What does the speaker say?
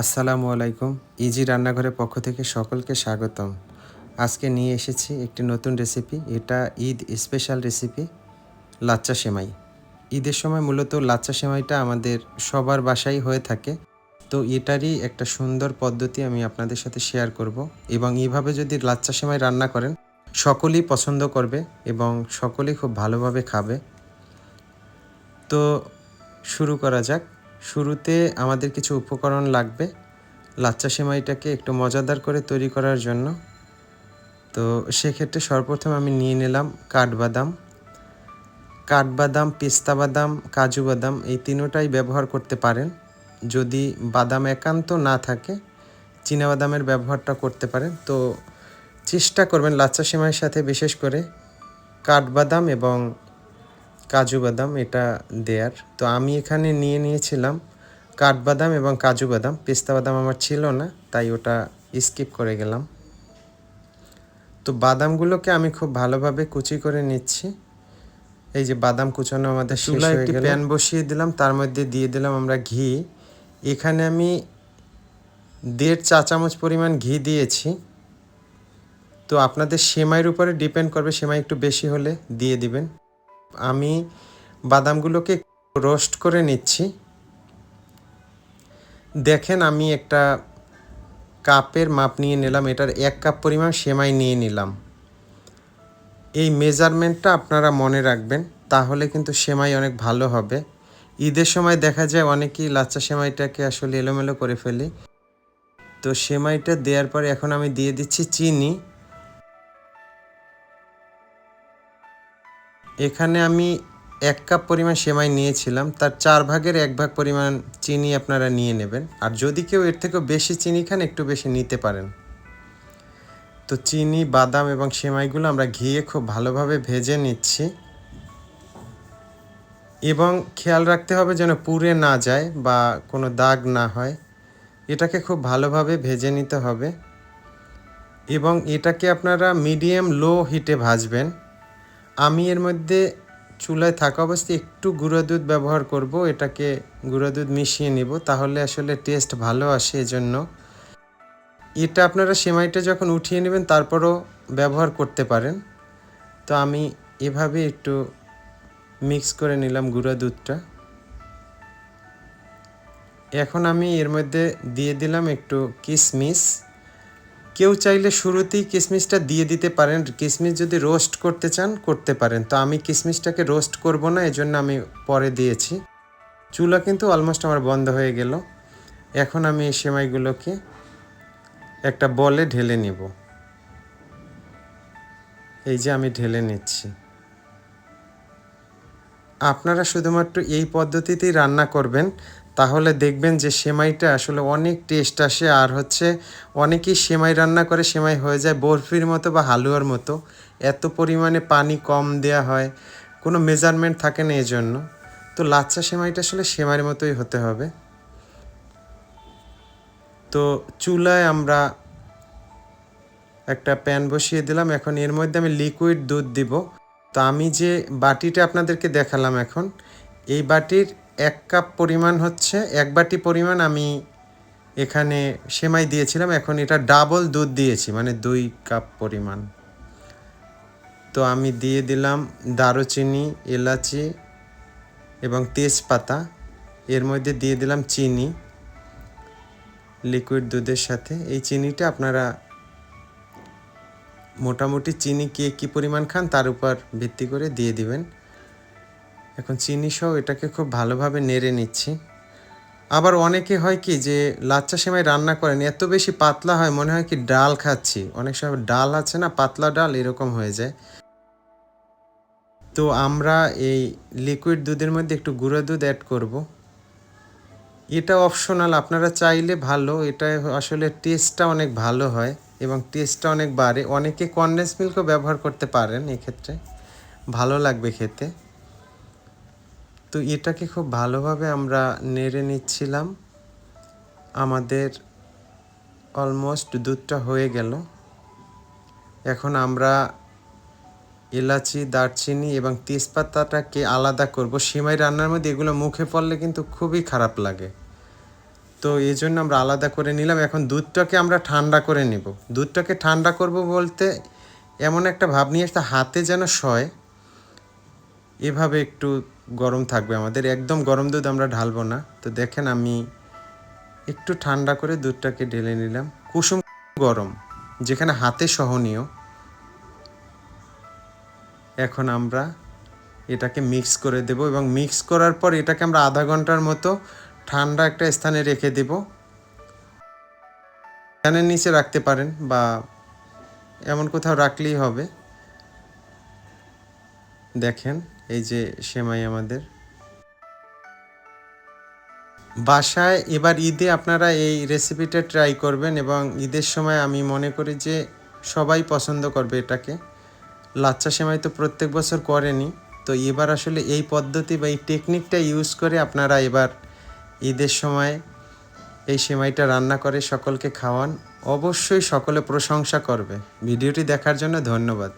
আসসালামু আলাইকুম। ইজি রান্নাঘরের পক্ষ থেকে সকলকে স্বাগতম। আজকে নিয়ে এসেছি একটি নতুন রেসিপি। এটা ঈদ স্পেশাল রেসিপি, লাচ্চা সেমাই। ঈদের সময় মূলত লাচ্চা সেমাইটা আমাদের সবার বাসায় হয়ে থাকে। তো এটারই একটা সুন্দর পদ্ধতি আমি আপনাদের সাথে শেয়ার করব এবং এইভাবে যদি লাচ্চা সেমাই রান্না করেন, সকলেই পছন্দ করবে এবং সকলেই খুব ভালোভাবে খাবে। তো শুরু করা যাক। শুরুতে আমাদের কিছু উপকরণ লাগবে লাচ্চা সেমাইটাকে একটু মজাদার করে তৈরি করার জন্য। তো সেক্ষেত্রে সর্বপ্রথম আমি নিয়ে নিলাম কাঠবাদাম, পেস্তা বাদাম, কাজু বাদাম এই তিনোটাই ব্যবহার করতে পারেন। যদি বাদাম একান্ত না থাকে চীনাবাদামের ব্যবহারটা করতে পারেন। তো চেষ্টা করবেন লাচ্চা সেমাইয়ের সাথে বিশেষ করে কাঠবাদাম এবং কাজু বাদাম এটা দেয়ার। তো আমি এখানে নিয়েছিলাম কাঠবাদাম এবং কাজু বাদাম। পেস্তা বাদাম আমার ছিল না, তাই ওটা স্কিপ করে গেলাম। তো বাদামগুলোকে আমি খুব ভালোভাবে কুচি করে নিচ্ছি। এই যে বাদাম কুচানো আমাদের শেষ হয়ে গেল। চুলায় একটি প্যান বসিয়ে দিলাম, তার মধ্যে দিয়ে দিলাম আমরা ঘি। এখানে আমি 1.5 চা চামচ পরিমাণ ঘি দিয়েছি। তো আপনাদের সেমাইয়ের উপরে ডিপেন্ড করবে, সেমাই একটু বেশি হলে দিয়ে দিবেন। আমি বাদামগুলোকে রোস্ট করে নিচ্ছি। দেখেন আমি একটা কাপের মাপ নিয়ে নিলাম, এটার 1 কাপ পরিমাণ সেমাই নিয়ে নিলাম। এই মেজারমেন্টটা আপনারা মনে রাখবেন, তাহলে কিন্তু সেমাই অনেক ভালো হবে। ঈদের সময় দেখা যায় অনেকেই লাচ্চা সেমাইটাকে আসলে এলোমেলো করে ফেলি। তো সেমাইটা দেওয়ার পরে এখন আমি দিয়ে দিচ্ছি চিনি। এখানে আমি 1 কাপ পরিমাণ সেমাই নিয়েছিলাম, তার 4 ভাগের 1 ভাগ পরিমাণ চিনি আপনারা নিয়ে নেবেন। আর যদি কেউ এর থেকেও বেশি চিনি খান একটু বেশি নিতে পারেন। তো চিনি, বাদাম এবং সেমাইগুলো আমরা ঘিয়ে খুব ভালোভাবে ভেজে নিচ্ছি এবং খেয়াল রাখতে হবে যেন পুড়ে না যায় বা কোনো দাগ না হয়। এটাকে খুব ভালোভাবে ভেজে নিতে হবে এবং এটাকে আপনারা মিডিয়াম লো হিটে ভাজবেন। আমি এর মধ্যে চুলায় থাকা অবস্থায় একটু গুঁড়ো দুধ ব্যবহার করব। এটাকে গুঁড়ো দুধ মিশিয়ে নিব, তাহলে আসলে টেস্ট ভালো আসে। এজন্য এটা আপনারা সেমাইটা যখন উঠিয়ে নেবেন তারপরও ব্যবহার করতে পারেন। তো আমি এভাবে একটু মিক্স করে নিলাম গুঁড়া দুধটা। এখন আমি এর মধ্যে দিয়ে দিলাম একটু কিশমিশ। কেউ চাইলে শুরুতেই কিশমিশটা দিয়ে দিতে পারেন। কিশমিশ যদি রোস্ট করতে চান করতে পারেন। তো আমি কিশমিশটাকে রোস্ট করব না, এজন্য আমি পরে দিয়েছি। চুলা কিন্তু অলমোস্ট আমার বন্ধ হয়ে গেল। এখন আমি এই সেমাইগুলোকে একটা বলে ঢেলে নিব। এই যে আমি ঢেলে নিচ্ছি। আপনারা শুধুমাত্র এই পদ্ধতিতেই রান্না করবেন, তাহলে দেখবেন যে সেমাইটা আসলে অনেক টেস্ট আসে। আর অনেকেই সেমাই রান্না করে সেমাই হয়ে যায় বরফির মতো বা হালুয়ার মতো। এত পরিমাণে পানি কম দেয়া হয়, কোনো মেজারমেন্ট থাকে না এজন্য। তো লাচ্চা সেমাইটা আসলে সেমাইয়ের মতোই হতে হবে। তো চুলায় আমরা একটা প্যান বসিয়ে দিলাম। এখন এর মধ্যে আমি লিকুইড দুধ দিব। তো আমি যে বাটিটা আপনাদেরকে দেখালাম এখন, এই বাটির 1 কাপ পরিমাণ হচ্ছে 1 বাটি পরিমাণ আমি এখানে সেমাই দিয়েছিলাম। এখন এটা ডাবল দুধ দিয়েছি, মানে 2 কাপ পরিমাণ। তো আমি দিয়ে দিলাম দারুচিনি, এলাচি এবং তেজপাতা। এর মধ্যে দিয়ে দিলাম চিনি লিকুইড দুধের সাথে। এই চিনিটা আপনারা মোটামুটি চিনি কে কী পরিমাণ খান তার উপর ভিত্তি করে দিয়ে দিবেন। এখন চিনি সহ এটাকে খুব ভালোভাবে নেড়ে নিচ্ছি। আবার অনেকে হয় কি যে লাচ্চা সেমাই রান্না করেন এত বেশি পাতলা হয়, মনে হয় কি ডাল খাচ্ছি। অনেক সময় ডাল আছে না, পাতলা ডাল, এরকম হয়ে যায়। তো আমরা এই লিকুইড দুধের মধ্যে একটু গুঁড়ো দুধ অ্যাড করব। এটা অপশনাল, আপনারা চাইলে ভালো। এটা আসলে টেস্টটা অনেক ভালো হয় এবং টেস্টটা অনেক বাড়ে। অনেকে কনডেন্স মিল্কও ব্যবহার করতে পারেন, এক্ষেত্রে ভালো লাগবে খেতে। তো এটাকে খুব ভালোভাবে আমরা নেড়ে নিচ্ছিলাম। আমাদের অলমোস্ট দুধটা হয়ে গেল। এখন আমরা এলাচি, দারচিনি এবং তেজপাতাটাকে আলাদা করব। সেমাই রান্নার মধ্যে এগুলো মুখে পড়লে কিন্তু খুবই খারাপ লাগে। তো এই জন্য আমরা আলাদা করে নিলাম। এখন দুধটাকে আমরা ঠান্ডা করে নেব। দুধটাকে ঠান্ডা করব বলতে এমন একটা ভাব নিয়ে আসতে হাতে যেন সয়, এভাবে একটু গরম থাকবে আমাদের। একদম গরম দুধ আমরা ঢালবো না। তো দেখেন আমি একটু ঠান্ডা করে দুধটাকে ঢেলে নিলাম, কুসুম গরম, যেখানে হাতে সহনীয়। এখন আমরা এটাকে মিক্স করে দেব এবং মিক্স করার পর এটাকে আমরা আধা ঘন্টার মতো ঠান্ডা একটা স্থানে রেখে দেব। ফ্যানের নিচে রাখতে পারেন বা এমন কোথাও রাখলেই হবে। দেখেন এই যে সেমাই আমাদের বাসায়। এবার ঈদে আপনারা এই রেসিপিটা ট্রাই করবেন এবং ঈদের সময় আমি মনে করি যে সবাই পছন্দ করবে এটাকে। লাচ্ছা সেমাই তো প্রত্যেক বছর করেনি, তো এবার আসলে এই পদ্ধতি বা এই টেকনিকটা ইউজ করে আপনারা এবার ঈদের সময় এই সেমাইটা রান্না করে সকলকে খাওয়ান। অবশ্যই সকলে প্রশংসা করবে। ভিডিওটি দেখার জন্য ধন্যবাদ।